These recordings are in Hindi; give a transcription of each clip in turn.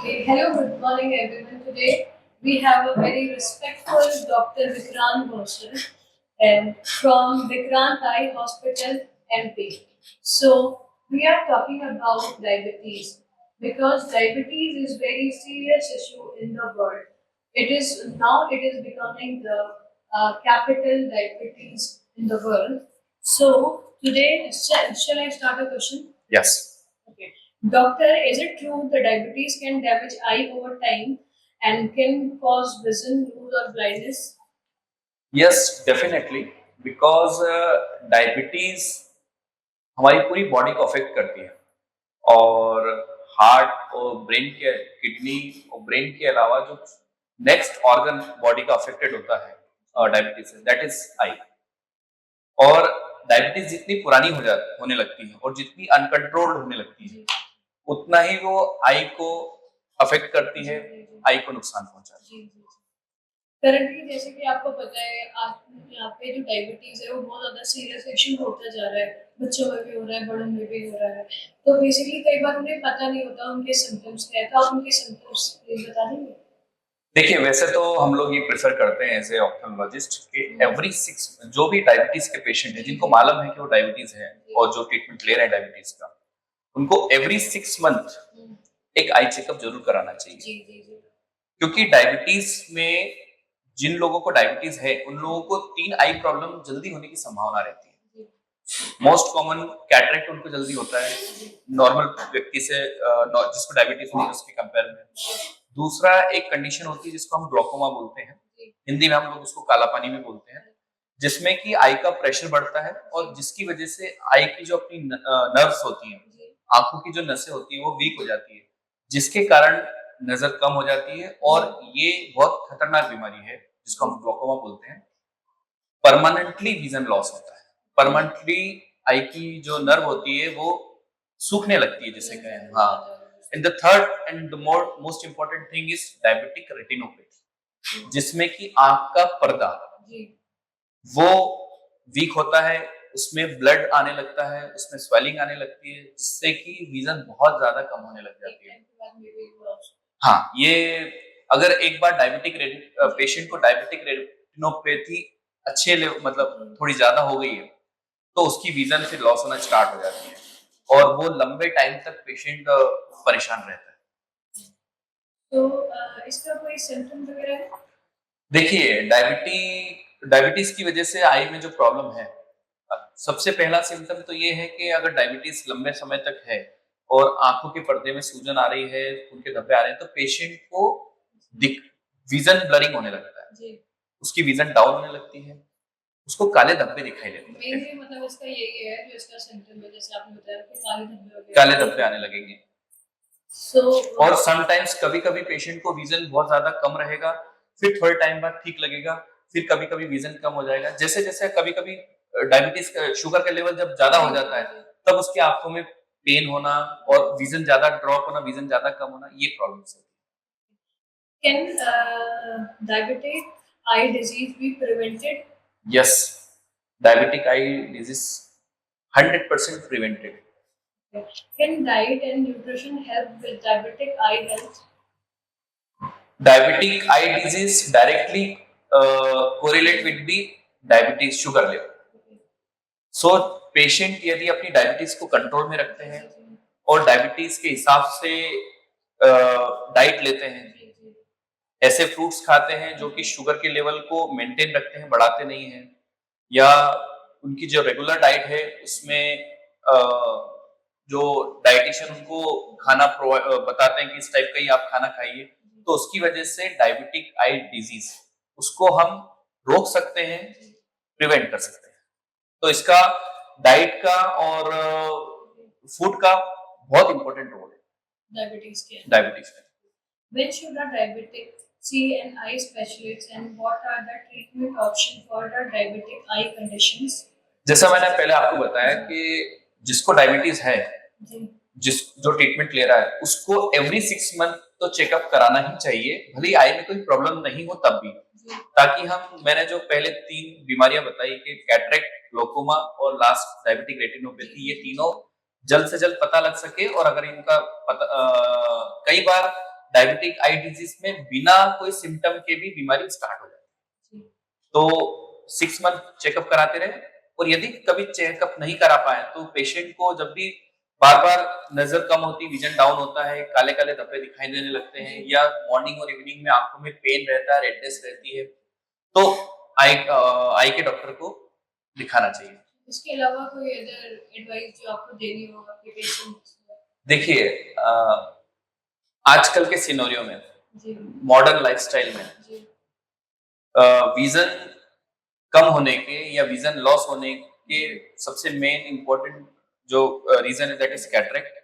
Okay, hello, good morning everyone. Today we have a very respectful Dr. Vikrant Bhosle and from Vikrant Eye Hospital, MP. So we are talking about diabetes because diabetes is very serious issue in the world. It is becoming the capital diabetes in the world. So today, shall I start a question? Yes. Okay. Doctor, is it true that diabetes can damage eye over time and can cause vision loss or blindness? Yes definitely because diabetes हमारी पूरी बॉडी को अफेक्ट करती है और हार्ट और ब्रेन के किडनी और ब्रेन के अलावा जो नेक्स्ट ऑर्गन बॉडी का अफेक्टेड होता है diabetes say that is I. और डायबिटीज जितनी पुरानी होने लगती है और जितनी अनकंट्रोल्ड होने लगती है उतना ही वो आई को अफेक्ट करती है, आई को नुकसान पहुंचाती है। करंटली जैसे कि आपको पता है आज यहाँ पे जो डायबिटीज है वो बहुत ज्यादा सीरियस इशू होता जा रहा है, बच्चों में भी हो रहा है, बड़ों में भी हो रहा है। तो बेसिकली कई बार उन्हें पता नहीं होता उनके सिम्टम्स क्या है, तो आप उनके सिम्टम्स प्लीज बता देंगे। देखिए वैसे तो हम लोग ये प्रेफर करते हैं एज ए ऑप्थेल्मोलॉजिस्ट कि एवरी 6 जो भी डायबिटीज के पेशेंट है जिनको मालूम है कि वो डायबिटीज है और जो ट्रीटमेंट ले रहे हैं डायबिटीज का, उनको एवरी 6 मंथ एक आई चेकअप जरूर कराना चाहिए। जी जी जी। क्योंकि डायबिटीज में जिन लोगों को डायबिटीज है उन लोगों को 3 आई प्रॉब्लम जल्दी होने की संभावना रहती है। मोस्ट कॉमन कैटरेक्ट उनको जल्दी होता है नॉर्मल व्यक्ति से, जिसको डायबिटीज नहीं है उसके कंपेयर में। दूसरा एक कंडीशन होती है जिसको हम ग्लोकोमा बोलते हैं, हिंदी में हम लोग उसको काला पानी भी बोलते हैं, जिसमें कि आई का प्रेशर बढ़ता है और जिसकी वजह से आई की जो अपनी नर्व्स होती हैं, आंखों की जो नसें होती है वो वीक हो जाती है, जिसके कारण नजर कम हो जाती है। और ये बहुत खतरनाक बीमारी है जिसको हम ग्लोकोमा बोलते हैं। परमानेंटली विजन लॉस होता है, परमानेंटली आई की जो नर्व होती है वो सूखने लगती है जिसे कहें। हाँ। And the third and the most important thing is diabetic retinopathy, जिसमें कि आंख का पर्दा वो वीक होता है, उसमें ब्लड आने लगता है, उसमें स्वेलिंग आने लगती है, जिससे कि विजन बहुत ज्यादा कम होने लग जाती है। हाँ, ये अगर एक बार पेशेंट को डायबिटिक रेटिनोपैथी मतलब थोड़ी ज्यादा हो गई है तो उसकी विजन फिर लॉस होना स्टार्ट हो जाती है और वो लंबे टाइम तक पेशेंट परेशान रहता है। तो इसका कोई सिम्टम वगैरह है? देखिए डायबिटीज की वजह से आई में जो प्रॉब्लम है, सबसे पहला सिम्टम तो ये है कि अगर डायबिटीज लंबे समय तक है और आंखों के पर्दे में सूजन आ रही है, खून के धब्बे आ रहे हैं, तो पेशेंट को विजन ब्लरिंग होने लगता है जी। उसकी विजन डाउन होने लगती है, उसको काले धब्बे दिखाई देने लगते हैं। मेनली मतलब इसका यही है जो इसका सिम्टम है, जैसे आपने बताया कि काले धब्बे वगैरह काले धब्बे आने लगेंगे। सो और समटाइम्स कभी-कभी पेशेंट को विजन बहुत ज्यादा कम रहेगा, फिर थोड़े टाइम बाद ठीक लगेगा, फिर कभी-कभी विजन कम हो जाएगा। जैसे-जैसे कभी-कभी डायबिटीज का शुगर का लेवल जब ज्यादा हो जाता है, तब उसकी आंखों में पेन होना और विजन ज्यादा ड्रॉप होना, विजन ज्यादा कम होना, ये प्रॉब्लम्स होती है। Can diabetic eye disease be prevented? है। Yes, diabetic eye disease 100% prevented. Can diet and nutrition help with diabetic eye health? Diabetic eye disease directly correlate with the diabetes sugar level. So patient यदि अपनी डायबिटीज को कंट्रोल में रखते हैं और डायबिटीज के हिसाब से डाइट लेते हैं, ऐसे फ्रूट्स खाते हैं जो कि शुगर के लेवल को मेंटेन रखते हैं, बढ़ाते नहीं हैं, या उनकी जो रेगुलर डाइट है उसमें जो डाइटिशियन उनको खाना बताते हैं कि इस टाइप का ही आप खाना खाइए, तो उसकी वजह से डायबिटिक आई डिजीज उसको हम रोक सकते हैं, प्रिवेंट कर सकते हैं। तो इसका डाइट का और फूड का बहुत इंपॉर्टेंट रोल है डायबिटीज में। When should a diabetic see an eye specialist and what are the treatment options for the diabetic eye conditions? जैसा मैंने पहले आपको बताया कि जिसको डायबिटीज है, जो ट्रीटमेंट ले रहा है, उसको एवरी 6 मंथ तो चेकअप कराना ही चाहिए, भले आई में कोई प्रॉब्लम नहीं हो तब भी, ताकि मैंने जो पहले 3 बीमारियां बताई कि कैटरेक्ट, ग्लोकोमा और लास्ट डायबिटिक रेटिनोपैथी, ये तीनों जल्द से जल्द पता लग सके। और अगर इनका कई बार डायबिटिक आई डिजीज में बिना कोई सिम्टम के भी बीमारी स्टार्ट हो जाती है। तो 6 मंथ चेकअप कराते रहे, और यदि कभी चेकअप नहीं करा पाए तो पेशेंट को जब भी बार बार नजर कम होती, विजन डाउन होता है, काले काले धब्बे दिखाई देने लगते हैं, या मॉर्निंग और इवनिंग में आंखों में पेन रहता है, रेडनेस रहती है, तो आई के डॉक्टर को दिखाना चाहिए। इसके अलावा कोई अदर एडवाइस जो आपको देनी हो आपके पेशेंट्स को? देखिए, आजकल के सिनेरियो में, जी मॉडर्न लाइफस्टाइल में, जी विजन कम होने के या विजन लॉस होने के सबसे मेन इंपॉर्टेंट जो रीजन है that is cataract.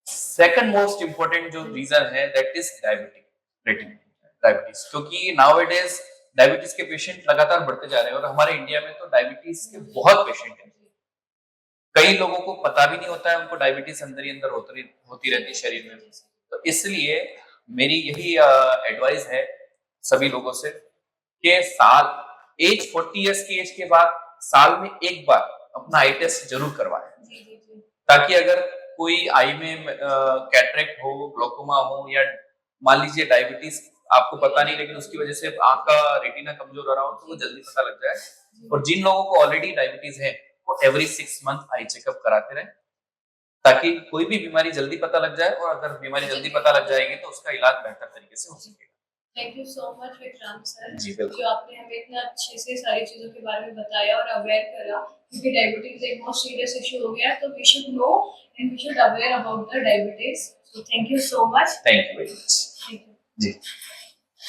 Second most important जो रीजन है दैट इज डायबिटीज, क्योंकि नाउअडेज डायबिटीज के पेशेंट लगातार बढ़ते जा रहे हैं, और हमारे इंडिया में तो डायबिटीज के बहुत पेशेंट हैं। कई लोगों को पता भी नहीं होता है, उनको डायबिटीज अंदर ही अंदर होती रहती है शरीर में। तो इसलिए मेरी यही एडवाइस है सभी लोगों से कि साल एज 40 इयर्स की एज के बाद साल में एक बार अपना आई टेस्ट जरूर करवाएं, ताकि अगर कोई आई में कैटरेक्ट हो, ग्लोकोमा हो, या मान लीजिए डायबिटीज आपको पता नहीं लेकिन उसकी वजह से आंख का रेटिना कमजोर हो रहा हो, तो वो जल्दी पता लग जाए। और जिन लोगों को ऑलरेडी डायबिटीज है वो एवरी 6 मंथ आई चेकअप कराते रहे, ताकि कोई भी बीमारी जल्दी पता लग जाए, और अगर बीमारी जल्दी पता लग जाएगी तो उसका इलाज बेहतर तरीके से हो सकेगा। Thank you so much Vikrant sir, जी बिल्कुल। जो आपने हमें इतना अच्छे से सारी चीजों के बारे में बताया और अवेयर करा, क्योंकि डायबिटीज एक बहुत सीरियस इशू हो गया, तो we should know and we should aware about the diabetes. So thank you so much. Thank you very much. Thank you ji.